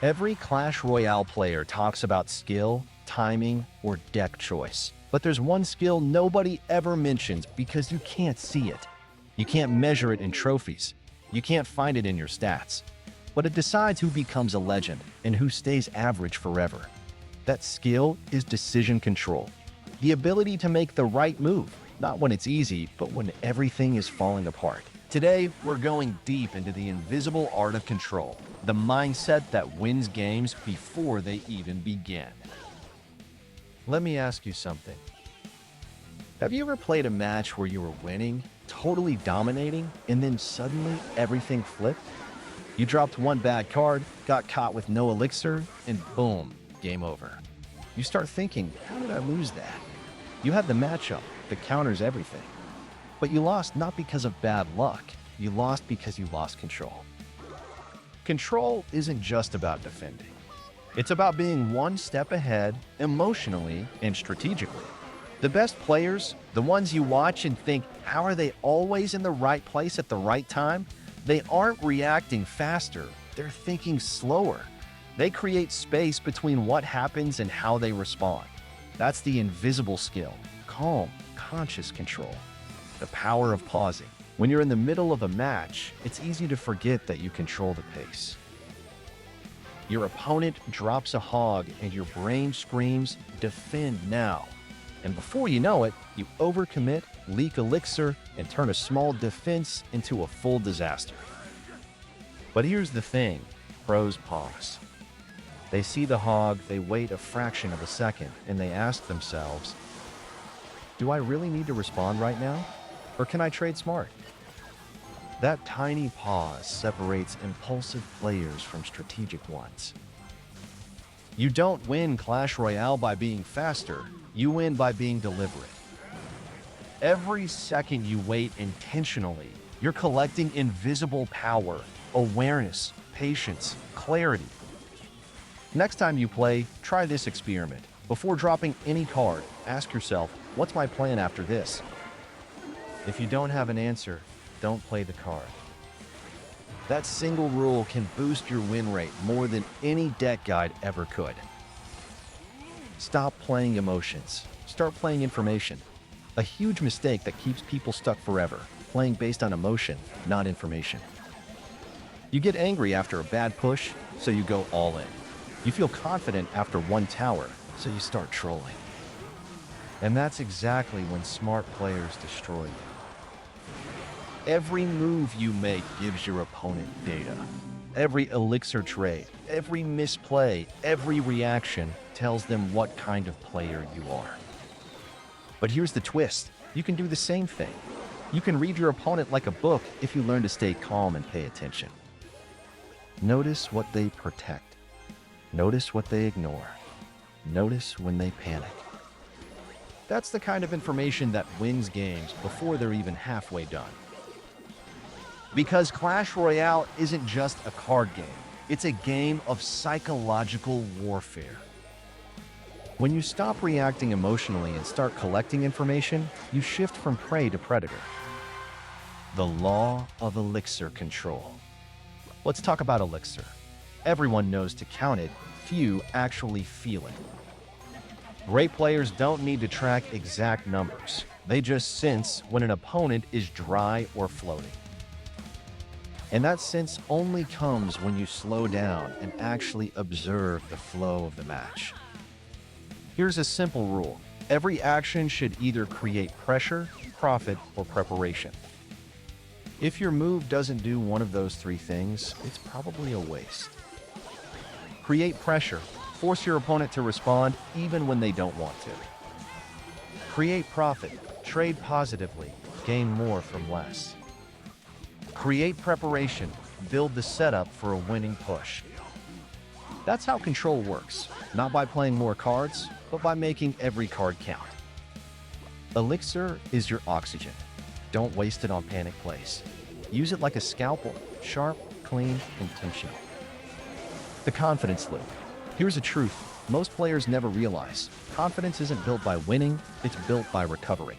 Every Clash Royale player talks about skill, timing, or deck choice. But there's one skill nobody ever mentions because you can't see it. You can't measure it in trophies. You can't find it in your stats. But it decides who becomes a legend and who stays average forever. That skill is decision control. The ability to make the right move, not when it's easy, but when everything is falling apart. Today, we're going deep into the invisible art of control, the mindset that wins games before they even begin. Let me ask you something. Have you ever played a match where you were winning, totally dominating, and then suddenly everything flipped? You dropped one bad card, got caught with no elixir, and boom, game over. You start thinking, how did I lose that? You had the matchup that counters everything. But you lost not because of bad luck, you lost because you lost control. Control isn't just about defending. It's about being one step ahead emotionally and strategically. The best players, the ones you watch and think, how are they always in the right place at the right time? They aren't reacting faster, they're thinking slower. They create space between what happens and how they respond. That's the invisible skill, calm, conscious control. The power of pausing. When you're in the middle of a match, it's easy to forget that you control the pace. Your opponent drops a hog and your brain screams, defend now. And before you know it, you overcommit, leak elixir, and turn a small defense into a full disaster. But here's the thing, pros pause. They see the hog, they wait a fraction of a second, and they ask themselves, do I really need to respond right now? Or can I trade smart? That tiny pause separates impulsive players from strategic ones. You don't win Clash Royale by being faster, you win by being deliberate. Every second you wait intentionally, you're collecting invisible power, awareness, patience, clarity. Next time you play, try this experiment. Before dropping any card, ask yourself, what's my plan after this? If you don't have an answer, don't play the card. That single rule can boost your win rate more than any deck guide ever could. Stop playing emotions. Start playing information. A huge mistake that keeps people stuck forever, playing based on emotion, not information. You get angry after a bad push, so you go all in. You feel confident after one tower, so you start trolling. And that's exactly when smart players destroy you. Every move you make gives your opponent data. Every elixir trade, every misplay, every reaction tells them what kind of player you are. But here's the twist. You can do the same thing. You can read your opponent like a book if you learn to stay calm and pay attention. Notice what they protect. Notice what they ignore. Notice when they panic. That's the kind of information that wins games before they're even halfway done. Because Clash Royale isn't just a card game, it's a game of psychological warfare. When you stop reacting emotionally and start collecting information, you shift from prey to predator. The law of elixir control. Let's talk about elixir. Everyone knows to count it, few actually feel it. Great players don't need to track exact numbers. They just sense when an opponent is dry or floating. And that sense only comes when you slow down and actually observe the flow of the match. Here's a simple rule. Every action should either create pressure, profit, or preparation. If your move doesn't do one of those three things, it's probably a waste. Create pressure. Force your opponent to respond even when they don't want to. Create profit. Trade positively. Gain more from less. Create preparation. Build the setup for a winning push. That's how control works, not by playing more cards, but by making every card count. Elixir is your oxygen. Don't waste it on panic plays. Use it like a scalpel, sharp, clean, intentional. The confidence loop. Here's a truth most players never realize. Confidence isn't built by winning, it's built by recovery.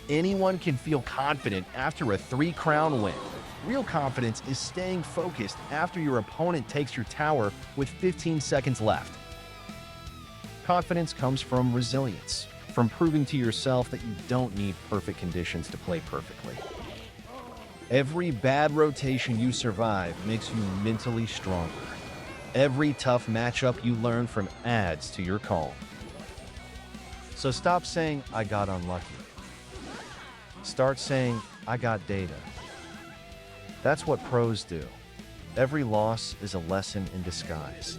Anyone can feel confident after a 3-crown win. Real confidence is staying focused after your opponent takes your tower with 15 seconds left. Confidence comes from resilience, from proving to yourself that you don't need perfect conditions to play perfectly. Every bad rotation you survive makes you mentally stronger. Every tough matchup you learn from adds to your calm. So stop saying, "I got unlucky." Start saying, "I got data." That's what pros do. Every loss is a lesson in disguise.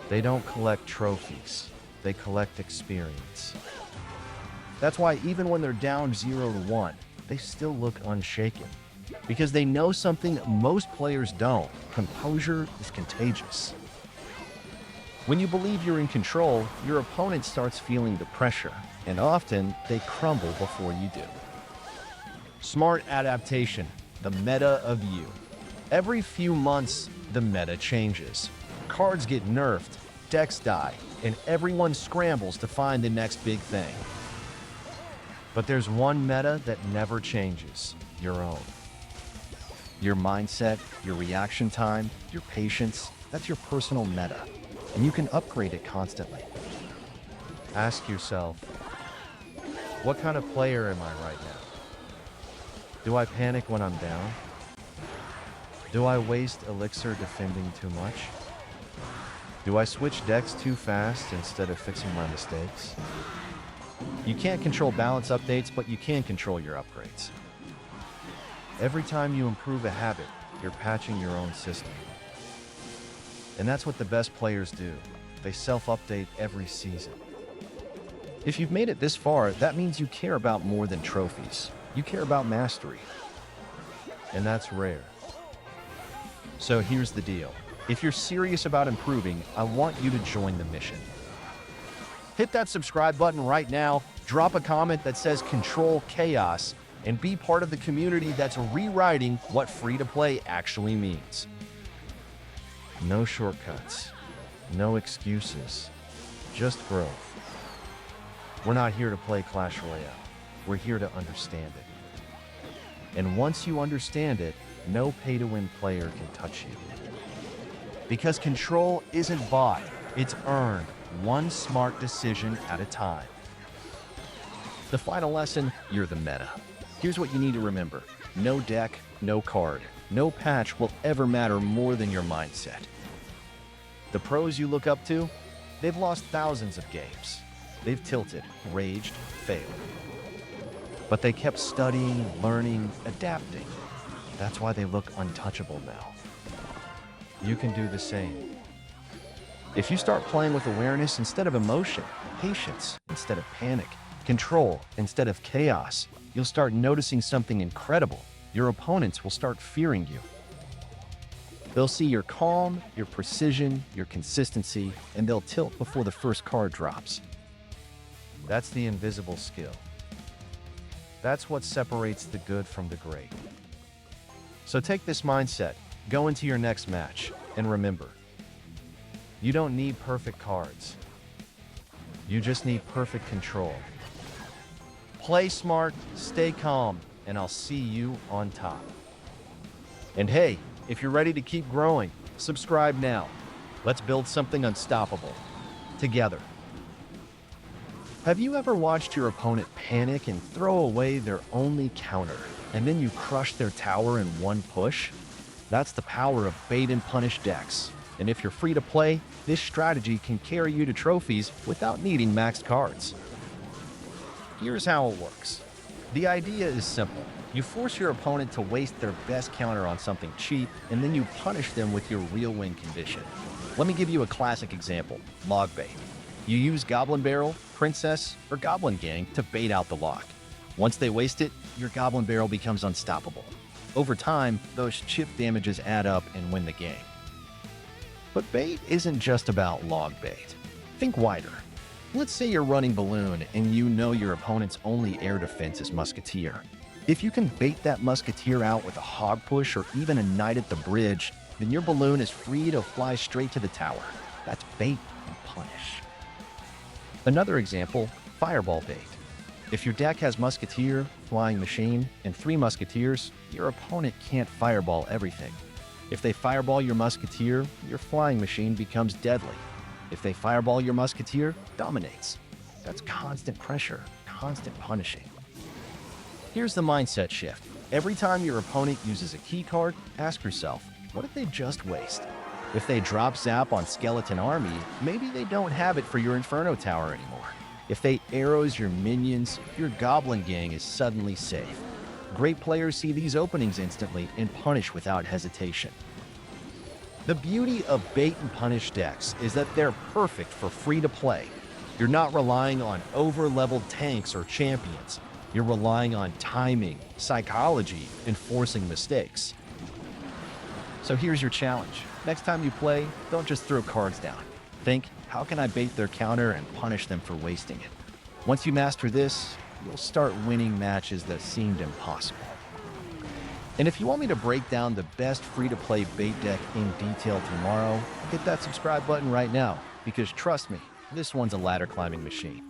They don't collect trophies, they collect experience. That's why even when they're down 0-1, they still look unshaken. Because they know something most players don't: composure is contagious. When you believe you're in control, your opponent starts feeling the pressure, and often they crumble before you do. Smart adaptation, the meta of you. Every few months, the meta changes. Cards get nerfed, decks die, and everyone scrambles to find the next big thing. But there's one meta that never changes: your own. Your mindset, your reaction time, your patience, that's your personal meta, and you can upgrade it constantly. Ask yourself, what kind of player am I right now? Do I panic when I'm down? Do I waste elixir defending too much? Do I switch decks too fast instead of fixing my mistakes? You can't control balance updates, but you can control your upgrades. Every time you improve a habit, you're patching your own system. And that's what the best players do. They self-update every season. If you've made it this far, that means you care about more than trophies. You care about mastery. And that's rare. So here's the deal. If you're serious about improving, I want you to join the mission. Hit that subscribe button right now, drop a comment that says "Control Chaos," and be part of the community that's rewriting what free-to-play actually means. No shortcuts, no excuses, just growth. We're not here to play Clash Royale. We're here to understand it. And once you understand it, no pay-to-win player can touch you. Because control isn't bought, it's earned, one smart decision at a time. The final lesson: you're the meta. Here's what you need to remember: no deck, no card, no patch will ever matter more than your mindset. The pros you look up to, they've lost thousands of games. They've tilted, raged, failed. But they kept studying, learning, adapting. That's why they look untouchable now. You can do the same. If you start playing with awareness instead of emotion, patience instead of panic, control instead of chaos, you'll start noticing something incredible. Your opponents will start fearing you. They'll see your calm, your precision, your consistency, and they'll tilt before the first card drops. That's the invisible skill. That's what separates the good from the great. So take this mindset, go into your next match, and remember, you don't need perfect cards. You just need perfect control. Play smart, stay calm, and I'll see you on top. And hey, if you're ready to keep growing, subscribe now. Let's build something unstoppable together. Have you ever watched your opponent panic and throw away their only counter, and then you crush their tower in one push? That's the power of bait and punish decks. And if you're free to play, this strategy can carry you to trophies without needing maxed cards. Here's how it works. The idea is simple. You force your opponent to waste their best counter on something cheap, and then you punish them with your real win condition. Let me give you a classic example: log bait. You use Goblin Barrel, Princess, or Goblin Gang to bait out the log. Once they waste it, your Goblin Barrel becomes unstoppable. Over time, those chip damages add up and win the game. But bait isn't just about log bait. Think wider. Let's say you're running Balloon and you know your opponent's only air defense is Musketeer. If you can bait that Musketeer out with a hog push or even a Knight at the bridge, then your Balloon is free to fly straight to the tower. That's bait and punish. Another example, Fireball bait. If your deck has Musketeer, Flying Machine, and 3 Musketeers, your opponent can't fireball everything. If they fireball your Musketeer, your Flying Machine becomes deadly. If they fireball your Musketeer, dominates. That's constant pressure, constant punishing. Here's the mindset shift. Every time your opponent uses a key card, ask yourself, what did they just waste? If they drop Zap on Skeleton Army, maybe they don't have it for your Inferno Tower anymore. If they arrows your minions, your Goblin Gang is suddenly safe. Great players see these openings instantly and punish without hesitation. The beauty of bait and punish decks is that they're perfect for free-to-play. You're not relying on over-leveled tanks or champions. You're relying on timing, psychology, and forcing mistakes. So here's your challenge. Next time you play, don't just throw cards down. Think, how can I bait their counter and punish them for wasting it? Once you master this, you'll start winning matches that seemed impossible. And if you want me to break down the best free-to-play bait deck in detail tomorrow, hit that subscribe button right now, because trust me, this one's a ladder climbing machine.